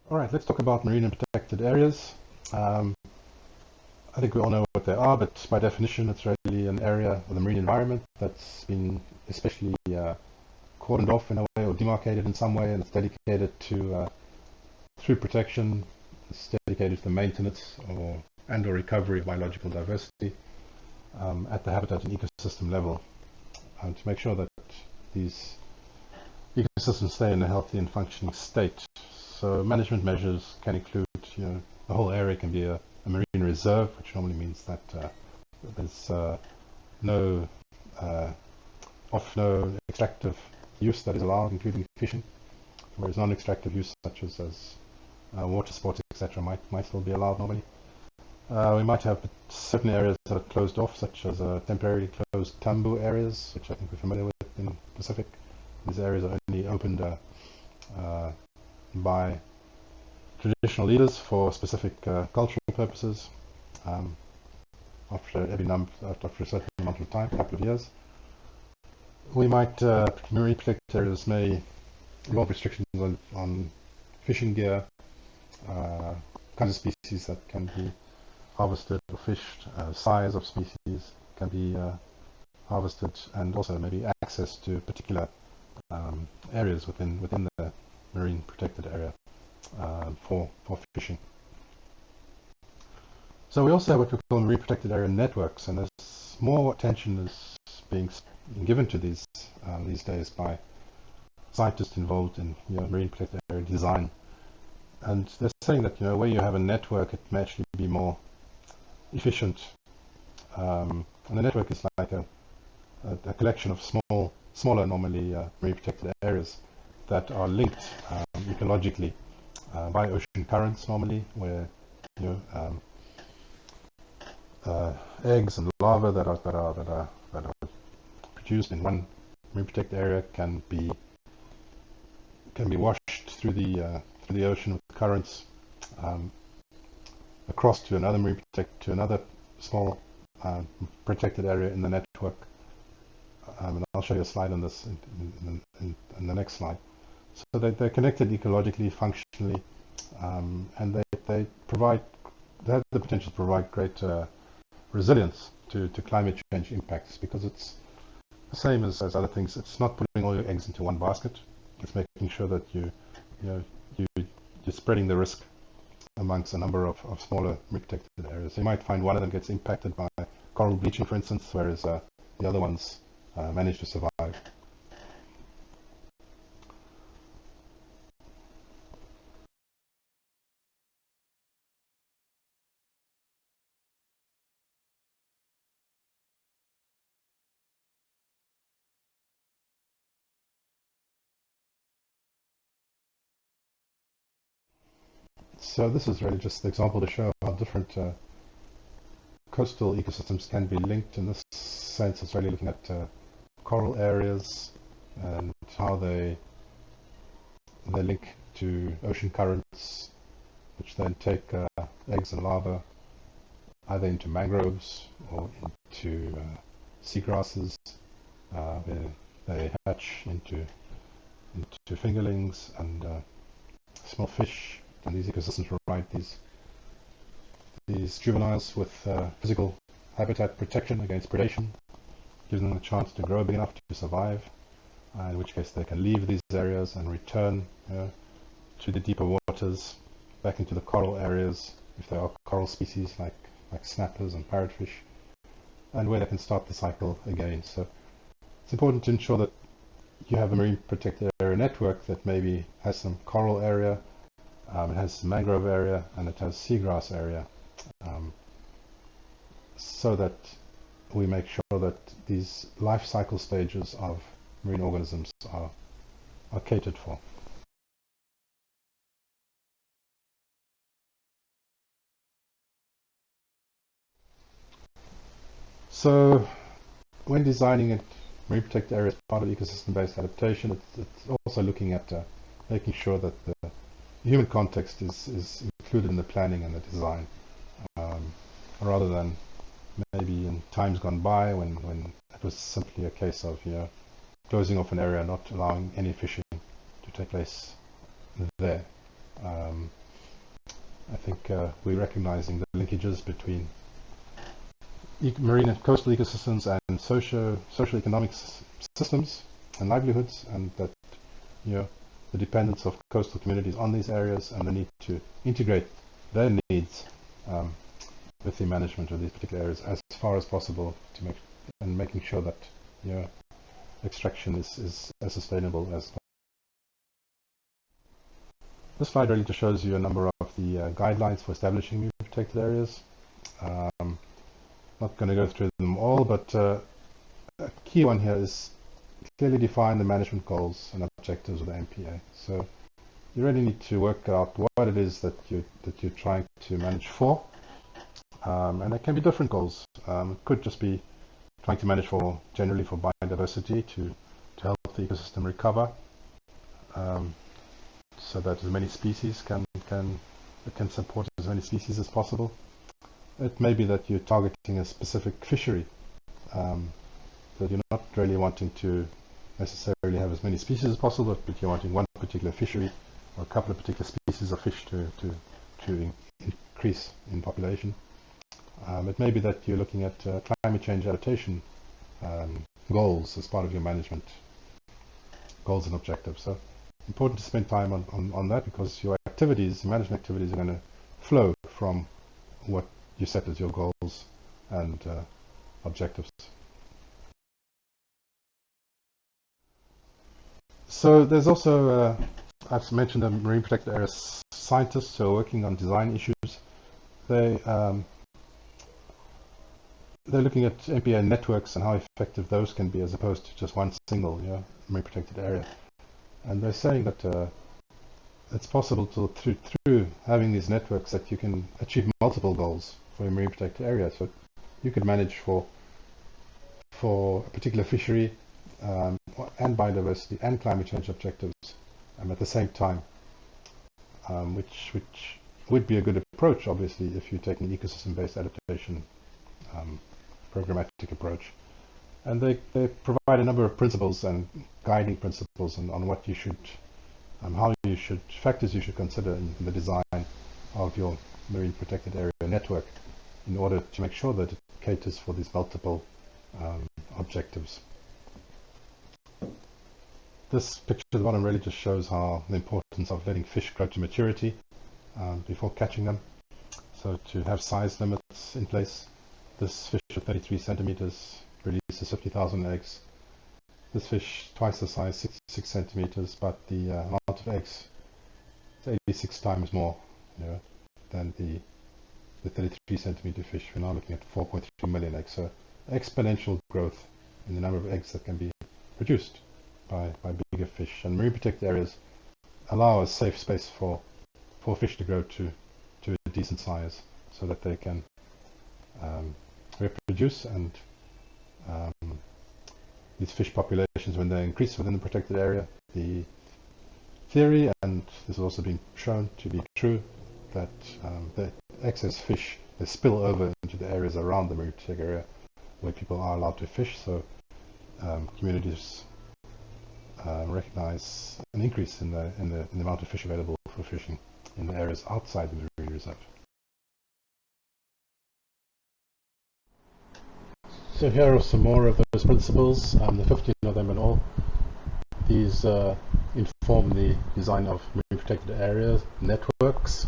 All right, let's talk about marine and protected areas. Um, I think we all know what they are, but by definition, it's really an area of the marine environment that's been especially cordoned off in a way or demarcated in some way, and it's dedicated to, through protection, it's dedicated to the maintenance and or recovery of biological diversity at the habitat and ecosystem level, to make sure that these ecosystems stay in a healthy and functioning state. So management measures can include, the whole area can be a marine reserve, which normally means that there's no extractive use that is allowed, including fishing, whereas non-extractive use such as water sports, etc., might still be allowed normally. We might have certain areas that are closed off, such as temporarily closed tambu areas, which I think we're familiar with in the Pacific. These areas are only opened by traditional leaders for specific cultural purposes after a certain amount of time, a couple of years. We might, marine protected areas may involve restrictions on fishing gear, kinds of species that can be harvested or fished, size of species can be harvested, and also maybe access to particular areas within the marine protected area for fishing. So we also have what we call marine protected area networks, and there's more attention is being given to these days by scientists involved in marine protected area design. And they're saying that where you have a network, it may actually be more efficient. And the network is like a collection of smaller, normally marine protected areas that are linked ecologically by ocean currents, normally, where eggs and larvae that are produced in one marine protected area can be washed through the ocean with currents across to another small protected area in the network. And I'll show you a slide on this in the next slide. So they're connected ecologically, functionally, and they have the potential to provide great resilience to climate change impacts, because it's the same as other things. It's not putting all your eggs into one basket. It's making sure that you're spreading the risk amongst a number of smaller protected areas. So you might find one of them gets impacted by coral bleaching, for instance, whereas the other ones manage to survive. So this is really just an example to show how different coastal ecosystems can be linked. In this sense, it's really looking at coral areas and how they link to ocean currents, which then take eggs and larvae either into mangroves or into seagrasses, where they hatch into fingerlings and small fish. And these ecosystems provide these juveniles with physical habitat protection against predation, gives them a chance to grow big enough to survive, in which case they can leave these areas and return to the deeper waters, back into the coral areas, if there are coral species like snappers and parrotfish, and where they can start the cycle again. So it's important to ensure that you have a marine protected area network that maybe has some coral area, it has mangrove area, and it has seagrass area, so that we make sure that these life cycle stages of marine organisms are catered for. So when designing a marine protected area as part of ecosystem-based adaptation, it's also looking at making sure that the human context is included in the planning and the design, rather than maybe in times gone by when it was simply a case of closing off an area, not allowing any fishing to take place there. I think we're recognizing the linkages between marine and coastal ecosystems and socio-economic systems and livelihoods, and that the dependence of coastal communities on these areas and the need to integrate their needs with the management of these particular areas as far as possible making sure that extraction is as sustainable as possible. This slide really just shows you a number of the guidelines for establishing marine protected areas. Not going to go through them all, but a key one here is clearly define the management goals and objectives of the MPA. So you really need to work out what it is that you're trying to manage for, and there can be different goals. It could just be trying to manage generally for biodiversity to help the ecosystem recover, so that as many species can support as many species as possible. It may be that you're targeting a specific fishery, that you're not really wanting to necessarily have as many species as possible, but you're wanting one particular fishery or a couple of particular species of fish to increase in population. It may be that you're looking at climate change adaptation goals as part of your management goals and objectives. So important to spend time on that, because your management activities are going to flow from what you set as your goals and objectives. So there's also, I've mentioned the marine protected area scientists who are working on design issues. They're looking at MPA networks and how effective those can be as opposed to just one single marine protected area. And they're saying that it's possible through having these networks that you can achieve multiple goals for a marine protected area. So you could manage for a particular fishery and biodiversity and climate change objectives at the same time, which would be a good approach, obviously, if you take an ecosystem-based adaptation programmatic approach. And they provide a number of principles and guiding principles on what you should, factors you should consider in the design of your marine protected area network in order to make sure that it caters for these multiple objectives. This picture at the bottom really just shows how the importance of letting fish grow to maturity before catching them. So to have size limits in place. This fish of 33 centimeters releases 50,000 eggs. This fish twice the size, 66 centimeters, but the amount of eggs is 86 times more than the 33 centimeter fish. We're now looking at 4.3 million eggs. So exponential growth in the number of eggs that can be produced by bigger fish. And marine protected areas allow a safe space for fish to grow to a decent size so that they can reproduce, and these fish populations, when they increase within the protected area, the theory, and this has also been shown to be true, that the excess fish they spill over into the areas around the marine protected area where people are allowed to fish. So communities recognize an increase in the amount of fish available for fishing in the areas outside the marine reserve. So here are some more of those principles, the 15 of them in all. These inform the design of marine protected areas networks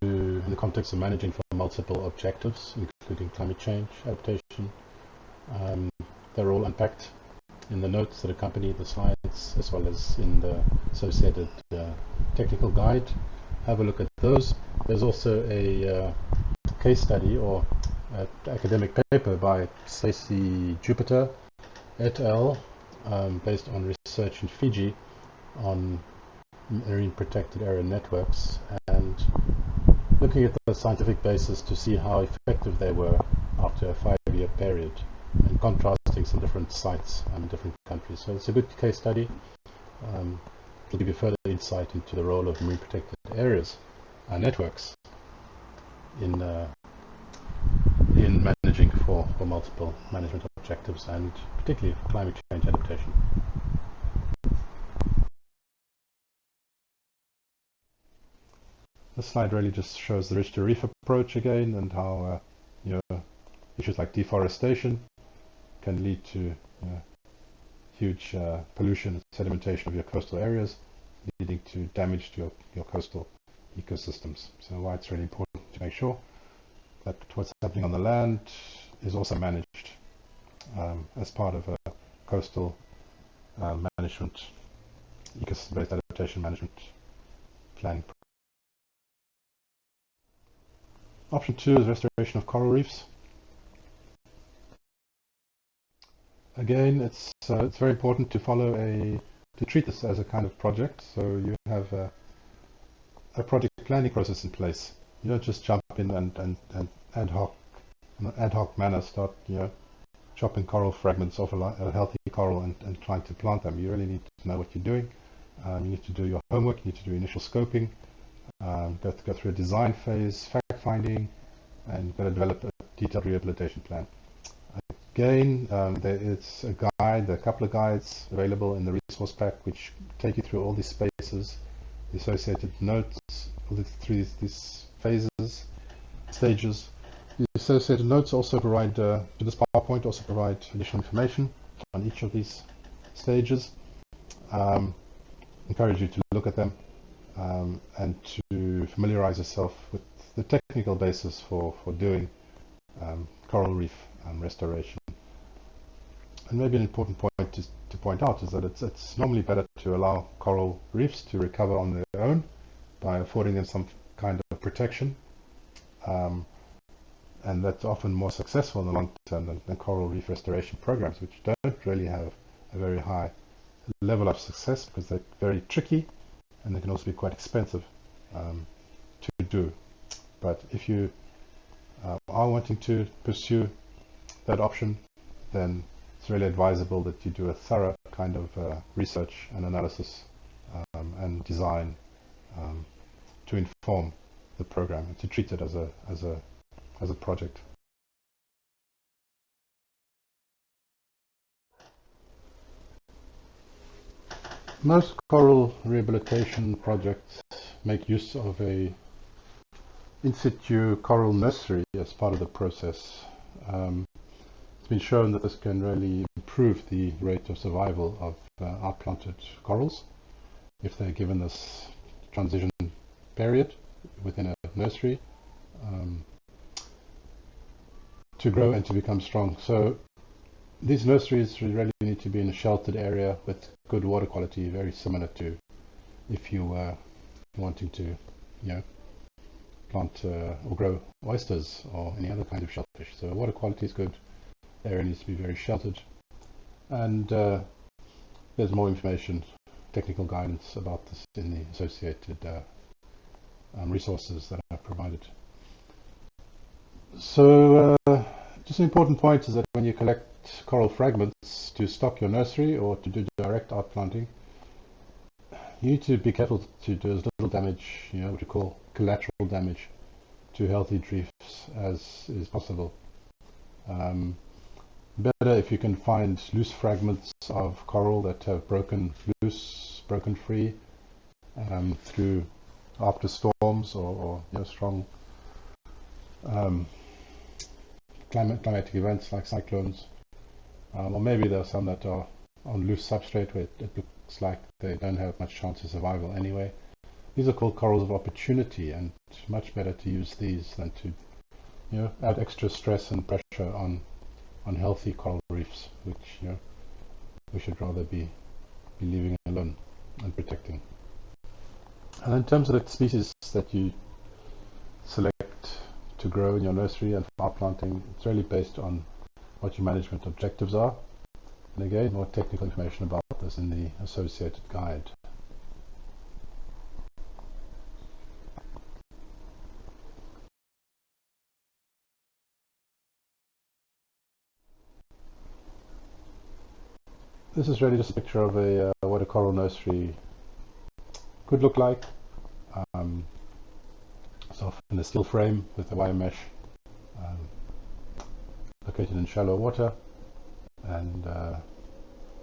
in the context of managing for multiple objectives, including climate change adaptation. They're all unpacked in the notes that accompany the slides, as well as in the associated technical guide. Have a look at those. There's also a case study or academic paper by Stacey Jupiter et al. Based on research in Fiji on marine protected area networks, and looking at the scientific basis to see how effective they were after a 5-year period, and contrasting some different sites in different countries. So it's a good case study. It'll give you further insight into the role of marine protected areas networks in managing for multiple management objectives, and particularly for climate change adaptation. This slide really just shows the ridge to reef approach again, and how issues like deforestation can lead to huge pollution and sedimentation of your coastal areas, leading to damage to your coastal ecosystems. So why it's really important to make sure that what's happening on the land is also managed as part of a coastal management, ecosystem-based adaptation management planning. Option 2 is restoration of coral reefs. Again, it's very important to treat this as a kind of project. So you have a project planning process in place. You don't just jump in and ad hoc manner start chopping coral fragments off a healthy coral and trying to plant them. You really need to know what you're doing. You need to do your homework. You need to do initial scoping. Go through a design phase, fact finding, and got to develop a detailed rehabilitation plan. Again, there is a couple of guides available in the resource pack which take you through all these spaces, the associated notes, through these stages. The associated notes also provide, to this PowerPoint, also provide additional information on each of these stages. Encourage you to look at them and to familiarize yourself with the technical basis for doing coral reef restoration. And maybe an important point to point out is that it's normally better to allow coral reefs to recover on their own by affording them some kind of protection. And that's often more successful in the long term than coral reef restoration programs, which don't really have a very high level of success because they're very tricky and they can also be quite expensive to do. But if you are wanting to pursue that option, then it's really advisable that you do a thorough kind of research and analysis and design to inform the program and to treat it as a project. Most coral rehabilitation projects make use of a in situ coral nursery as part of the process. It's been shown that this can really improve the rate of survival of outplanted corals if they're given this transition period within a nursery to grow and to become strong. So these nurseries really need to be in a sheltered area with good water quality, very similar to if you were wanting to, plant or grow oysters or any other kind of shellfish. So water quality is good. The area needs to be very sheltered. And there's more information, technical guidance about this in the associated resources that are provided. So just an important point is that when you collect coral fragments to stock your nursery or to do direct outplanting, you need to be careful to do as little damage, what you call collateral damage, to healthy reefs as is possible. Better if you can find loose fragments of coral that have broken free through after storms or strong climatic events like cyclones, or maybe there are some that are on loose substrate where it looks like they don't have much chance of survival anyway. These are called corals of opportunity, and it's much better to use these than to add extra stress and pressure on healthy coral reefs, which we should rather be leaving alone and protecting. And in terms of the species that you select to grow in your nursery and for outplanting, it's really based on what your management objectives are. And again, more technical information about this in the associated guide. This is really just a picture of what a coral nursery could look like. So in a steel frame with a wire mesh, located in shallow water, and there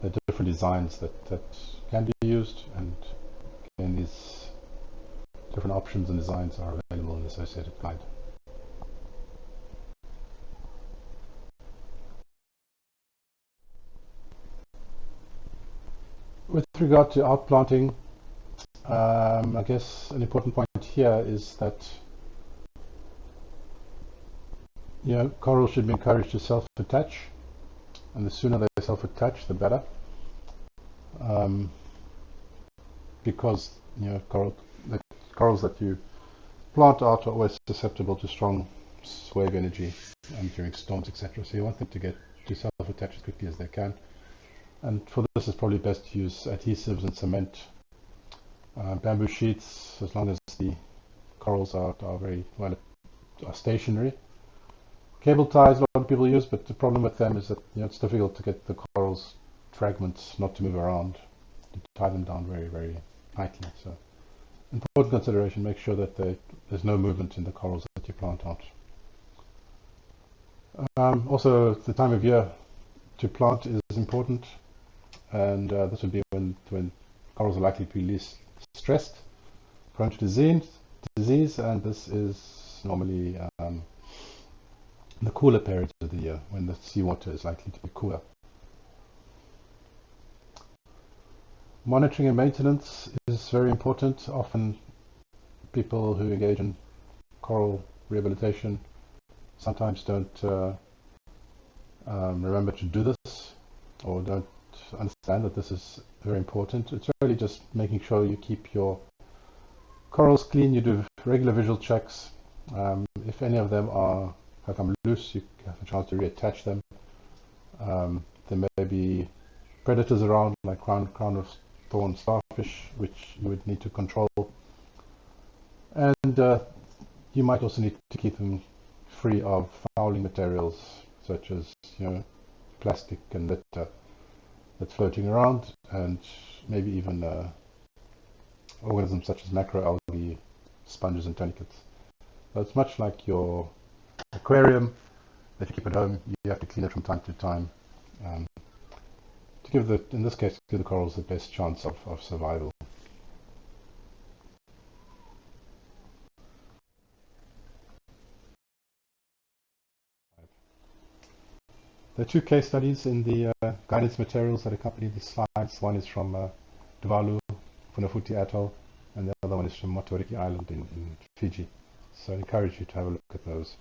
are different designs that can be used, and again these different options and designs are available in the associated guide. With regard to outplanting, I guess an important point here is that corals should be encouraged to self-attach, and the sooner they self-attach, the better, because corals that you plant out are always susceptible to strong wave energy during storms, etc. So you want them to self-attach as quickly as they can. And for this, it's probably best to use adhesives and cement, bamboo sheets, as long as the corals are very well stationary. Cable ties, a lot of people use, but the problem with them is that it's difficult to get the corals fragments not to move around, to tie them down very, very tightly. So, important consideration: make sure that there's no movement in the corals that you plant out. Also, the time of year to plant is important. And this would be when corals are likely to be least stressed, prone to disease, and this is normally in the cooler periods of the year, when the seawater is likely to be cooler. Monitoring and maintenance is very important. Often people who engage in coral rehabilitation sometimes don't remember to do this, or don't understand that this is very important. It's really just making sure you keep your corals clean. You do regular visual checks. If any of them become loose, you have a chance to reattach them. There may be predators around, like crown of thorn starfish, which you would need to control. And you might also need to keep them free of fouling materials, such as plastic and litter that's floating around, and maybe even organisms such as macroalgae, sponges and tunicates. So it's much like your aquarium that you keep at home. You have to clean it from time to time to give in this case, give the corals the best chance of survival. There are two case studies in the guidance materials that accompany the slides. One is from Tuvalu, Funafuti Atoll, and the other one is from Matariki Island in Fiji. So I encourage you to have a look at those.